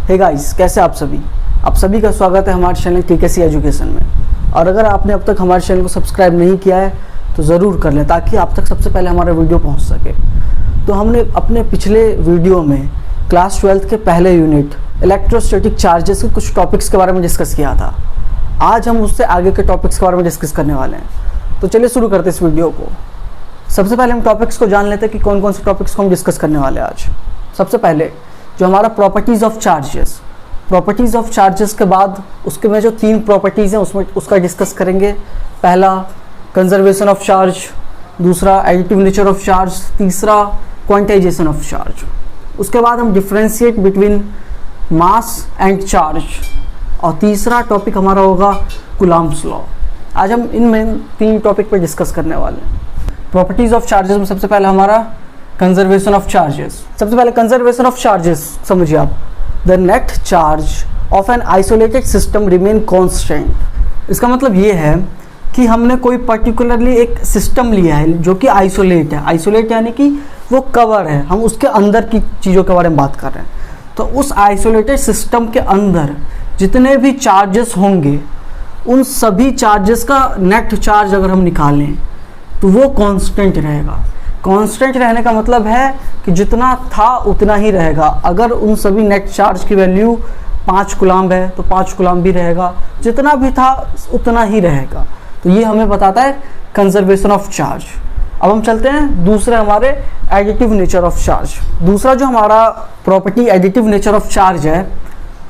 Hey guys, कैसे आप सभी का स्वागत है हमारे चैनल टीकेसी एजुकेशन में। और अगर आपने अब तक हमारे चैनल को सब्सक्राइब नहीं किया है तो ज़रूर कर लें ताकि आप तक सबसे पहले हमारा वीडियो पहुंच सके। तो हमने अपने पिछले वीडियो में क्लास 12 के पहले यूनिट इलेक्ट्रोस्टैटिक चार्जेस के कुछ टॉपिक्स के बारे में डिस्कस किया था। आज हम उससे आगे के टॉपिक्स के बारे में डिस्कस करने वाले हैं। तो चलिए शुरू करते हैं इस वीडियो को। सबसे पहले हम टॉपिक्स को जान लेते हैं कि कौन कौन से टॉपिक्स को हम डिस्कस करने वाले हैं आज। सबसे पहले जो हमारा प्रॉपर्टीज़ ऑफ चार्जेस के बाद उसके में जो 3 प्रॉपर्टीज़ हैं उसमें उसका डिस्कस करेंगे। पहला कंजर्वेशन ऑफ चार्ज, दूसरा एडिटिव नेचर ऑफ चार्ज, तीसरा क्वांटाइजेशन ऑफ चार्ज। उसके बाद हम differentiate between mass and charge, और तीसरा टॉपिक हमारा होगा कूलम्ब्स लॉ। आज हम इनमें 3 टॉपिक पर डिस्कस करने वाले हैं। प्रॉपर्टीज़ ऑफ चार्जेस में सबसे पहले हमारा कंजर्वेशन ऑफ चार्जेस। सबसे पहले कंजर्वेशन ऑफ चार्जेस समझिए आप। The net charge of an isolated system remain constant. इसका मतलब ये है कि हमने कोई पर्टिकुलरली एक सिस्टम लिया है जो कि आइसोलेट है। आइसोलेट यानी कि वो कवर है, हम उसके अंदर की चीज़ों के बारे में बात कर रहे हैं। तो उस आइसोलेटेड सिस्टम के अंदर जितने भी चार्जेस होंगे उन सभी चार्जेस का नेट चार्ज अगर हम निकालें तो वो कांस्टेंट रहेगा। कांस्टेंट रहने का मतलब है कि जितना था उतना ही रहेगा। अगर उन सभी नेट चार्ज की वैल्यू 5 कूलम्ब है तो 5 कूलम्ब भी रहेगा, जितना भी था उतना ही रहेगा। तो ये हमें बताता है कंजर्वेशन ऑफ चार्ज। अब हम चलते हैं दूसरे हमारे एडिटिव नेचर ऑफ चार्ज। दूसरा जो हमारा property additive nature of charge है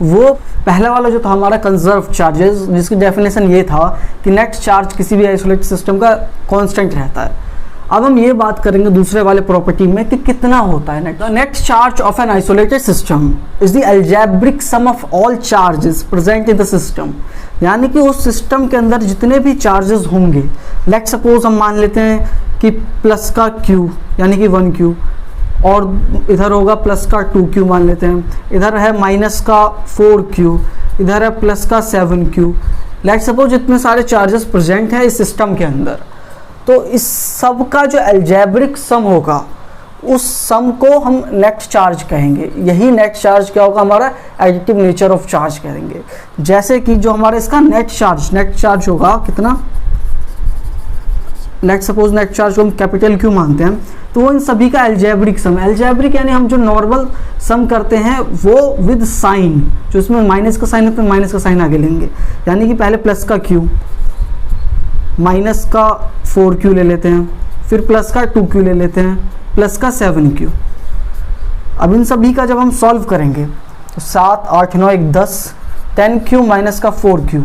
वो पहला वाला जो था हमारा कंजर्व चार्जेस, जिसकी डेफिनेशन ये था कि नेट चार्ज किसी भी आइसोलेटेड सिस्टम का कांस्टेंट रहता है। अब हम ये बात करेंगे दूसरे वाले प्रॉपर्टी में कि कितना होता है net. Net charge of an isolated system is the algebraic sum of all charges present in the system. यानी कि उस सिस्टम के अंदर जितने भी चार्जेस होंगे, लेट सपोज हम मान लेते हैं कि प्लस का Q यानी कि 1Q, और इधर होगा प्लस का 2Q मान लेते हैं, इधर है माइनस का 4Q, इधर है प्लस का 7Q। लेट सपोज इतने सारे चार्जेस प्रेजेंट हैं इस सिस्टम के अंदर। तो इस सब का जो अलजेब्रिक सम होगा उस सम को हम नेट चार्ज कहेंगे। यही नेट चार्ज क्या होगा, हमारा एडिटिव नेचर ऑफ चार्ज कहेंगे। जैसे कि जो हमारा इसका नेट चार्ज होगा कितना, लेट सपोज नेट चार्ज को हम कैपिटल Q मानते हैं, तो वो इन सभी का अलजेब्रिक सम। अलजेब्रिक यानी हम जो नॉर्मल सम करते हैं वो विद साइन, जो इसमें माइनस का साइन है तो माइनस का साइन आगे लेंगे। यानी कि पहले प्लस का Q, माइनस का 4Q ले लेते हैं, फिर प्लस का 2Q ले लेते हैं, प्लस का 7Q। अब इन सभी का जब हम सॉल्व करेंगे तो 7, 8, 9, 1, 10, 10Q माइनस का 4Q,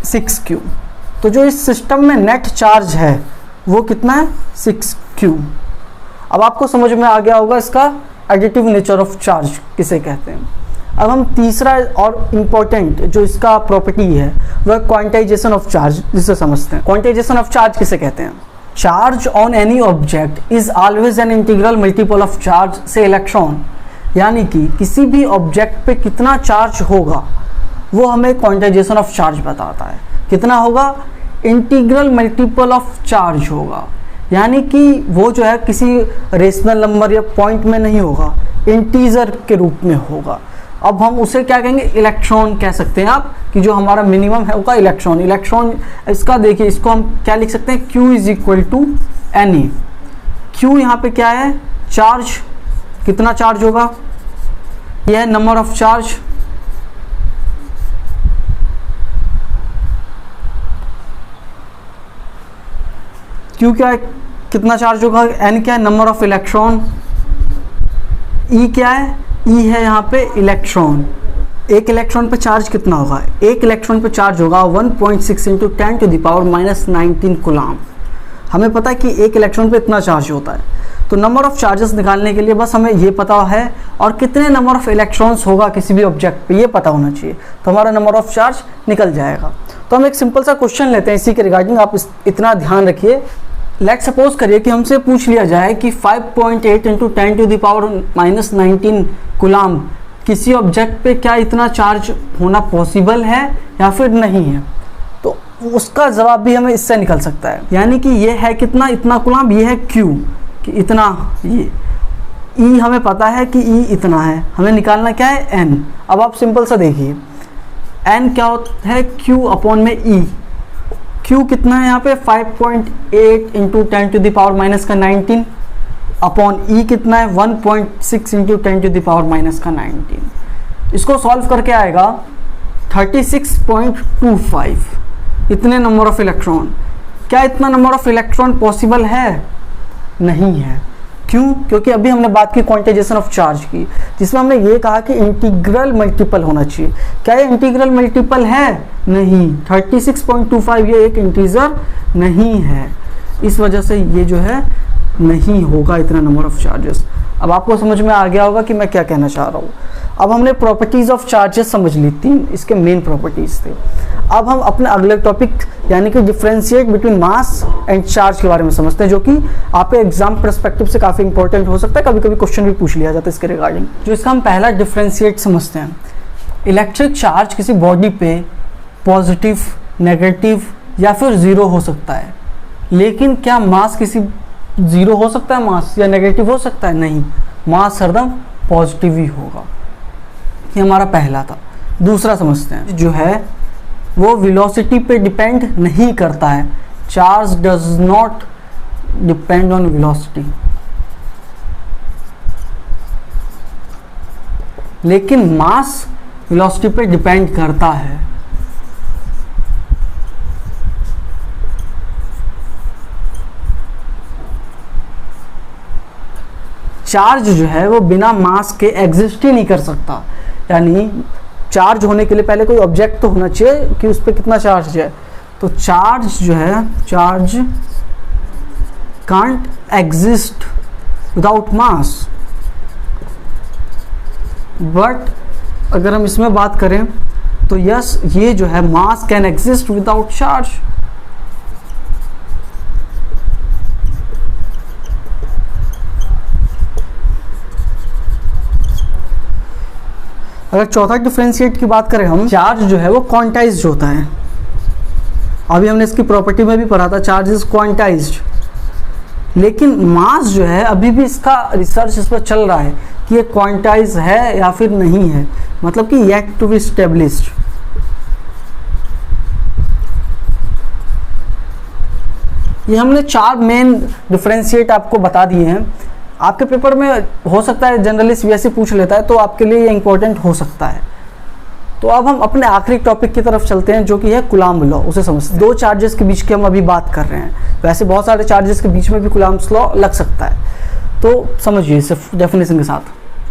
6Q। तो जो इस सिस्टम में नेट चार्ज है वो कितना है, 6Q। अब आपको समझ में आ गया होगा इसका एडिटिव नेचर ऑफ चार्ज किसे कहते हैं। अब हम तीसरा और इम्पोर्टेंट जो इसका प्रॉपर्टी है वह क्वांटाइजेशन ऑफ चार्ज, जिसे समझते हैं। क्वांटाइजेशन ऑफ चार्ज किसे कहते हैं। Charge on any object is always an integral multiple of charge से इलेक्ट्रॉन। यानी कि किसी भी ऑब्जेक्ट पे कितना चार्ज होगा वो हमें क्वांटाइजेशन ऑफ चार्ज बताता है। कितना होगा, इंटीग्रल मल्टीपल ऑफ चार्ज होगा। यानी कि वो जो है किसी रेशनल नंबर या पॉइंट में नहीं होगा, इंटीजर के रूप में होगा। अब हम उसे क्या कहेंगे, इलेक्ट्रॉन कह सकते हैं आप, कि जो हमारा मिनिमम है होगा इलेक्ट्रॉन। इसका देखिए, इसको हम क्या लिख सकते हैं, Q is equal to NA। Q यहाँ पे क्या है, चार्ज, कितना चार्ज होगा, यह है नंबर ऑफ चार्ज। Q क्या है, कितना चार्ज होगा, N क्या है, नंबर ऑफ इलेक्ट्रॉन। E क्या है, E है यहाँ पे इलेक्ट्रॉन। एक इलेक्ट्रॉन पे चार्ज कितना होगा, एक इलेक्ट्रॉन पे चार्ज होगा 1.6 × 10⁻⁻19 कूलम्ब। हमें पता है कि एक इलेक्ट्रॉन पे इतना चार्ज होता है। तो नंबर ऑफ चार्जेस निकालने के लिए बस हमें ये पता है, और कितने नंबर ऑफ इलेक्ट्रॉन्स होगा किसी भी ऑब्जेक्ट पे ये पता होना चाहिए, तो हमारा नंबर ऑफ चार्ज निकल जाएगा। तो हम एक सिंपल सा क्वेश्चन लेते हैं इसी के रिगार्डिंग, आप इतना ध्यान रखिए। लेट सपोज करिए कि हमसे पूछ लिया जाए कि 5.8 × 10⁻⁻19 कूलम्ब किसी ऑब्जेक्ट पे क्या इतना चार्ज होना पॉसिबल है या फिर नहीं है। तो उसका जवाब भी हमें इससे निकल सकता है। यानी कि ये है कितना, इतना कूलम्ब, ये है Q कि इतना, ये ई हमें पता है कि ई इतना है, हमें निकालना क्या है, एन। अब आप सिंपल सा देखिए, एन क्या होता है, क्यू अपॉन में ई। क्यू कितना है यहाँ पे 5.8 into 10 to the power minus का 19 अपॉन ई कितना है 1.6 into 10 to the power minus का 19। इसको सॉल्व करके आएगा 36.25। इतने नंबर ऑफ इलेक्ट्रॉन। क्या इतना नंबर ऑफ इलेक्ट्रॉन पॉसिबल है? नहीं है। क्यों? क्योंकि अभी हमने बात की क्वांटाइजेशन ऑफ चार्ज की, जिसमें हमने ये कहा कि इंटीग्रल मल्टीपल होना चाहिए। क्या ये इंटीग्रल मल्टीपल है? नहीं। 36.25 ये एक इंटीजर नहीं है, इस वजह से ये जो है नहीं होगा इतना नंबर ऑफ चार्जेस। अब आपको समझ में आ गया होगा कि मैं क्या कहना चाह रहा हूँ। अब हमने प्रॉपर्टीज ऑफ चार्जेस समझ ली, 3 इसके मेन प्रॉपर्टीज थे। अब हम अपने अगले टॉपिक यानी कि differentiate between mass and charge के बारे में समझते हैं, जो कि आपके एग्जाम पर्सपेक्टिव से काफ़ी इंपॉर्टेंट हो सकता है। कभी कभी क्वेश्चन भी पूछ लिया जाता है इसके रिगार्डिंग। जो इसका हम पहला डिफरेंशिएट समझते हैं, इलेक्ट्रिक चार्ज किसी बॉडी पे पॉजिटिव, नेगेटिव या फिर ज़ीरो हो सकता है, लेकिन क्या मास किसी ज़ीरो हो सकता है, मास या नेगेटिव हो सकता है? नहीं, मास हरदम पॉजिटिव ही होगा। ये हमारा पहला था। दूसरा समझते हैं, जो है वो वेलोसिटी पे डिपेंड नहीं करता है। Charge does not depend on velocity, लेकिन मास वेलोसिटी पे डिपेंड करता है। चार्ज जो है वो बिना मास के एग्जिस्ट ही नहीं कर सकता। यानी चार्ज होने के लिए पहले कोई ऑब्जेक्ट तो होना चाहिए कि उस पर कितना चार्ज है। तो चार्ज जो है, charge can't exist without mass. But अगर हम इसमें बात करें तो यस, ये जो है मास कैन एग्जिस्ट विदाउट चार्ज। अगर चौथा डिफरेंशिएट की बात करें हम, चार्ज जो है वो क्वांटाइज्ड होता है। अभी हमने इसकी प्रॉपर्टी में भी पढ़ा था, चार्ज इज क्वांटाइज्ड। लेकिन मास जो है अभी भी इसका रिसर्च इस पर चल रहा है कि ये क्वांटाइज है या फिर नहीं है, मतलब कि येट टू बी एस्टेब्लिश्ड। ये हमने 4 मेन डिफरेंशिएट आपको बता दिए हैं। आपके पेपर में हो सकता है जनरली सीबीएसई पूछ लेता है, तो आपके लिए ये इंपॉर्टेंट हो सकता है। तो अब हम अपने आखिरी टॉपिक की तरफ चलते हैं, जो कि है कूलाम्ब लॉ। उसे समझते हैं। 2 चार्जेस के बीच की हम अभी बात कर रहे हैं, वैसे बहुत सारे चार्जेस के बीच में भी कूलाम्ब लॉ लग सकता है। तो समझिए सिर्फ डेफिनेशन के साथ।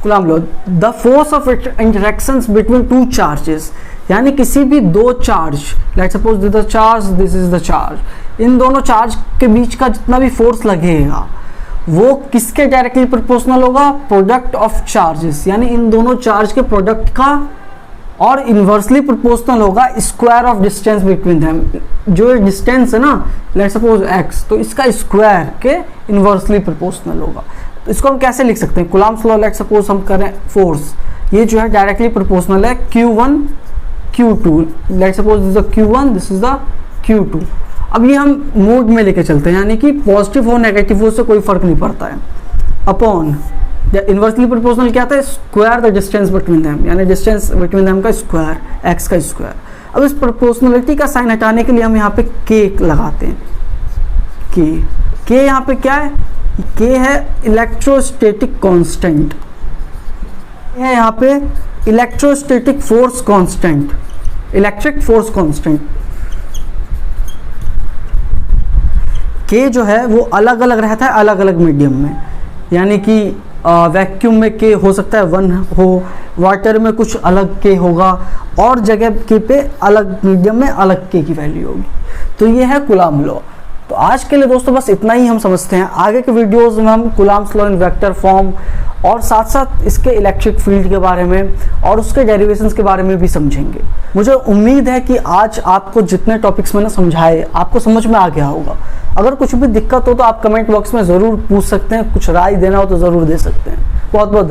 Coulomb law, the force of interactions between 2 charges, यानी किसी भी 2 charge, let's suppose this the charge, this is the charge, इन दोनों चार्ज के बीच का जितना भी फोर्स लगेगा वो किसके डायरेक्टली प्रोपोर्शनल होगा? प्रोडक्ट ऑफ चार्जेस, यानी इन दोनों चार्ज के प्रोडक्ट का, और इन्वर्सली प्रोपोर्शनल होगा square of distance between them. जो डिस्टेंस है ना, लेट्स सपोज x, तो इसका स्क्वायर के इन्वर्सली प्रोपोर्शनल होगा। तो इसको हम कैसे लिख सकते हैं? कूलाम्ब्स लॉ, लेट्स सपोज हम करें फोर्स, ये जो है डायरेक्टली प्रोपोर्शनल है Q1 Q2, let's suppose this is the Q1, this is the Q2। अब ये हम मोड में लेके चलते हैं, यानी कि पॉजिटिव हो नेगेटिव हो से कोई फर्क नहीं पड़ता है। अपॉन इन्वर्सली प्रोपोर्शनल क्या था? Square the distance between them, यानी डिस्टेंस बिटवीन देम का स्क्वायर, एक्स का स्क्वायर। अब इस प्रोपोर्शनलिटी का साइन हटाने के लिए हम यहाँ पे के लगाते हैं। के यहाँ पे क्या है? के है इलेक्ट्रोस्टैटिक कांस्टेंट, है यहाँ पे electrostatic force constant, electric force constant. के जो है वो अलग अलग रहता है अलग अलग मीडियम में, यानी कि वैक्यूम में के हो सकता है 1 हो, वाटर में कुछ अलग के होगा, और जगह के पे अलग मीडियम में अलग के की वैल्यू होगी। तो ये है कूलाम्ब लॉ। तो आज के लिए दोस्तों बस इतना ही हम समझते हैं। आगे के वीडियोस में हम कूलाम्ब्स लॉ इन वेक्टर फॉर्म और साथ साथ इसके इलेक्ट्रिक फील्ड के बारे में और उसके डेरिवेशंस के बारे में भी समझेंगे। मुझे उम्मीद है कि आज आपको जितने टॉपिक्स मैंने समझाए आपको समझ में आ गया होगा। अगर कुछ भी दिक्कत हो तो आप कमेंट बॉक्स में ज़रूर पूछ सकते हैं, कुछ राय देना हो तो ज़रूर दे सकते हैं। बहुत बहुत